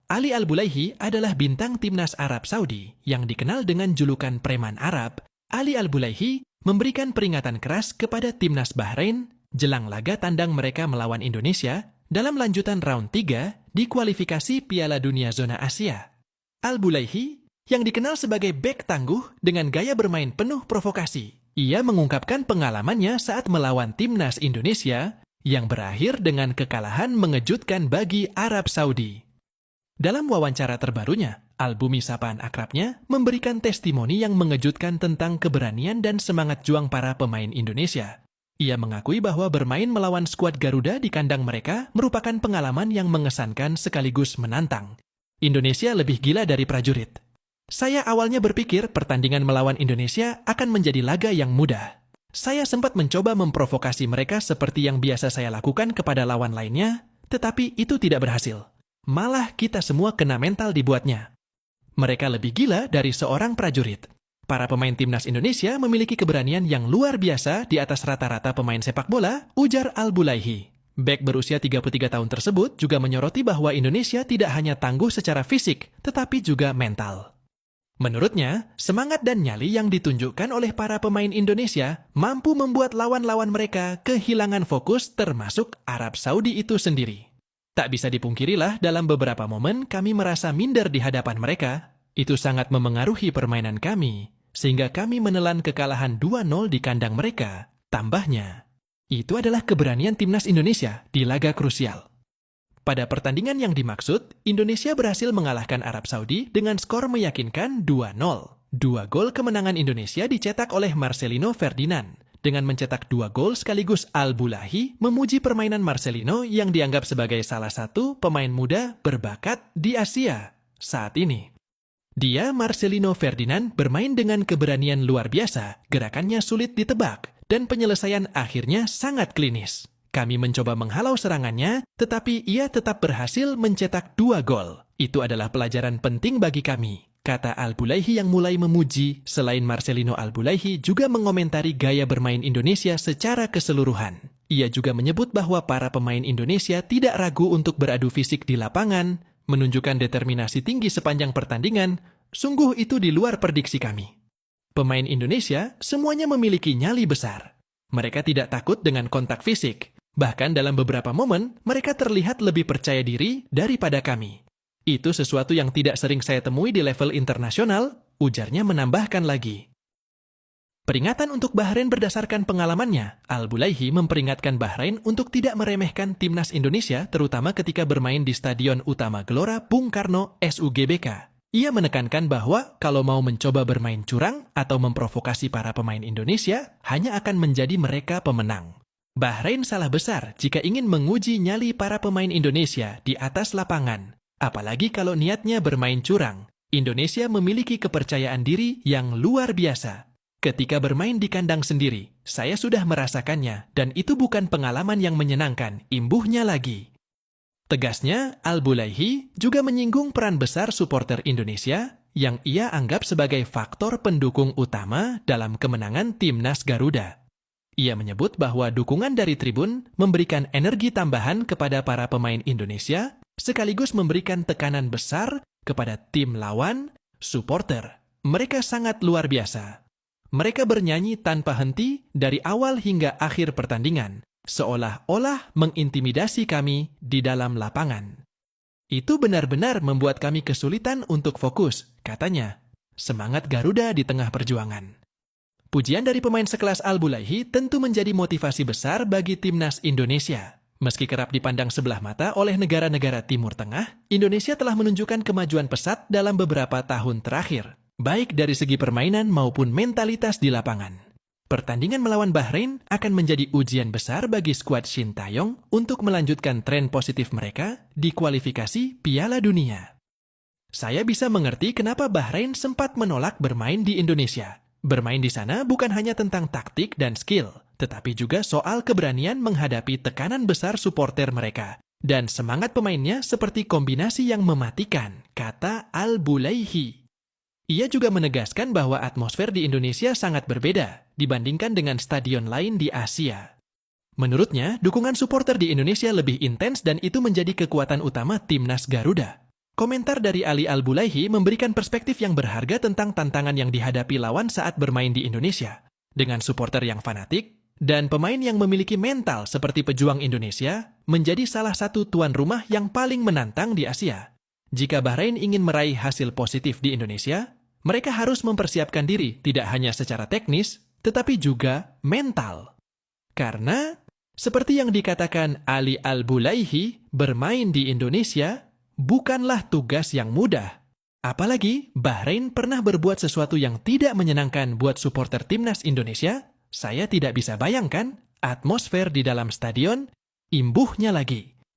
Ali Al-Bulaihi adalah bintang timnas Arab Saudi yang dikenal dengan julukan Preman Arab. Ali Al-Bulaihi memberikan peringatan keras kepada timnas Bahrain jelang laga tandang mereka melawan Indonesia dalam lanjutan round 3 di kualifikasi Piala Dunia Zona Asia. Al-Bulaihi yang dikenal sebagai bek tangguh dengan gaya bermain penuh provokasi. Ia mengungkapkan pengalamannya saat melawan timnas Indonesia yang berakhir dengan kekalahan mengejutkan bagi Arab Saudi. Dalam wawancara terbarunya, Al-Bumi sapaan akrabnya memberikan testimoni yang mengejutkan tentang keberanian dan semangat juang para pemain Indonesia. Ia mengakui bahwa bermain melawan skuad Garuda di kandang mereka merupakan pengalaman yang mengesankan sekaligus menantang. Indonesia lebih gila dari prajurit. Saya awalnya berpikir pertandingan melawan Indonesia akan menjadi laga yang mudah. Saya sempat mencoba memprovokasi mereka seperti yang biasa saya lakukan kepada lawan lainnya, tetapi itu tidak berhasil. Malah kita semua kena mental dibuatnya. Mereka lebih gila dari seorang prajurit. Para pemain timnas Indonesia memiliki keberanian yang luar biasa di atas rata-rata pemain sepak bola, ujar Al-Bulaihi. Bek berusia 33 tahun tersebut juga menyoroti bahwa Indonesia tidak hanya tangguh secara fisik, tetapi juga mental. Menurutnya, semangat dan nyali yang ditunjukkan oleh para pemain Indonesia mampu membuat lawan-lawan mereka kehilangan fokus termasuk Arab Saudi itu sendiri. Tak bisa dipungkirilah dalam beberapa momen kami merasa minder di hadapan mereka. Itu sangat memengaruhi permainan kami, sehingga kami menelan kekalahan 2-0 di kandang mereka. Tambahnya, itu adalah keberanian timnas Indonesia di laga krusial. Pada pertandingan yang dimaksud, Indonesia berhasil mengalahkan Arab Saudi dengan skor meyakinkan 2-0. 2 gol kemenangan Indonesia dicetak oleh Marcelino Ferdinand. Dengan mencetak 2 gol sekaligus Al-Bulaihi memuji permainan Marcelino yang dianggap sebagai salah satu pemain muda berbakat di Asia saat ini. Dia, Marcelino Ferdinand, bermain dengan keberanian luar biasa, gerakannya sulit ditebak, dan penyelesaian akhirnya sangat klinis. Kami mencoba menghalau serangannya, tetapi ia tetap berhasil mencetak 2 gol. Itu adalah pelajaran penting bagi kami, kata Al-Bulaihi yang mulai memuji. Selain Marcelino, Al-Bulaihi juga mengomentari gaya bermain Indonesia secara keseluruhan. Ia juga menyebut bahwa para pemain Indonesia tidak ragu untuk beradu fisik di lapangan, menunjukkan determinasi tinggi sepanjang pertandingan. Sungguh itu di luar prediksi kami. Pemain Indonesia semuanya memiliki nyali besar. Mereka tidak takut dengan kontak fisik. Bahkan dalam beberapa momen, mereka terlihat lebih percaya diri daripada kami. Itu sesuatu yang tidak sering saya temui di level internasional, ujarnya menambahkan lagi. Peringatan untuk Bahrain berdasarkan pengalamannya, Al-Bulaihi memperingatkan Bahrain untuk tidak meremehkan timnas Indonesia terutama ketika bermain di Stadion Utama Gelora Bung Karno SUGBK. Ia menekankan bahwa kalau mau mencoba bermain curang atau memprovokasi para pemain Indonesia, hanya akan menjadi mereka pemenang. Bahrain salah besar jika ingin menguji nyali para pemain Indonesia di atas lapangan. Apalagi kalau niatnya bermain curang. Indonesia memiliki kepercayaan diri yang luar biasa. Ketika bermain di kandang sendiri, saya sudah merasakannya dan itu bukan pengalaman yang menyenangkan, imbuhnya lagi. Tegasnya, Al-Bulaihi juga menyinggung peran besar supporter Indonesia yang ia anggap sebagai faktor pendukung utama dalam kemenangan timnas Garuda. Ia menyebut bahwa dukungan dari tribun memberikan energi tambahan kepada para pemain Indonesia, sekaligus memberikan tekanan besar kepada tim lawan, supporter. Mereka sangat luar biasa. Mereka bernyanyi tanpa henti dari awal hingga akhir pertandingan, seolah-olah mengintimidasi kami di dalam lapangan. Itu benar-benar membuat kami kesulitan untuk fokus, katanya. Semangat Garuda di tengah perjuangan. Pujian dari pemain sekelas Al-Bulaihi tentu menjadi motivasi besar bagi timnas Indonesia. Meski kerap dipandang sebelah mata oleh negara-negara Timur Tengah, Indonesia telah menunjukkan kemajuan pesat dalam beberapa tahun terakhir, baik dari segi permainan maupun mentalitas di lapangan. Pertandingan melawan Bahrain akan menjadi ujian besar bagi skuad Shin Taeyong untuk melanjutkan tren positif mereka di kualifikasi Piala Dunia. Saya bisa mengerti kenapa Bahrain sempat menolak bermain di Indonesia. Bermain di sana bukan hanya tentang taktik dan skill, tetapi juga soal keberanian menghadapi tekanan besar supporter mereka. Dan semangat pemainnya seperti kombinasi yang mematikan, kata Al-Bulaihi. Ia juga menegaskan bahwa atmosfer di Indonesia sangat berbeda dibandingkan dengan stadion lain di Asia. Menurutnya, dukungan supporter di Indonesia lebih intens dan itu menjadi kekuatan utama timnas Garuda. Komentar dari Ali Al-Bulaihi memberikan perspektif yang berharga tentang tantangan yang dihadapi lawan saat bermain di Indonesia. Dengan supporter yang fanatik dan pemain yang memiliki mental seperti pejuang Indonesia, menjadi salah satu tuan rumah yang paling menantang di Asia. Jika Bahrain ingin meraih hasil positif di Indonesia, mereka harus mempersiapkan diri tidak hanya secara teknis, tetapi juga mental. Karena, seperti yang dikatakan Ali Al-Bulaihi, bermain di Indonesia bukanlah tugas yang mudah. Apalagi, Bahrain pernah berbuat sesuatu yang tidak menyenangkan buat supporter timnas Indonesia. Saya tidak bisa bayangkan atmosfer di dalam stadion, imbuhnya lagi.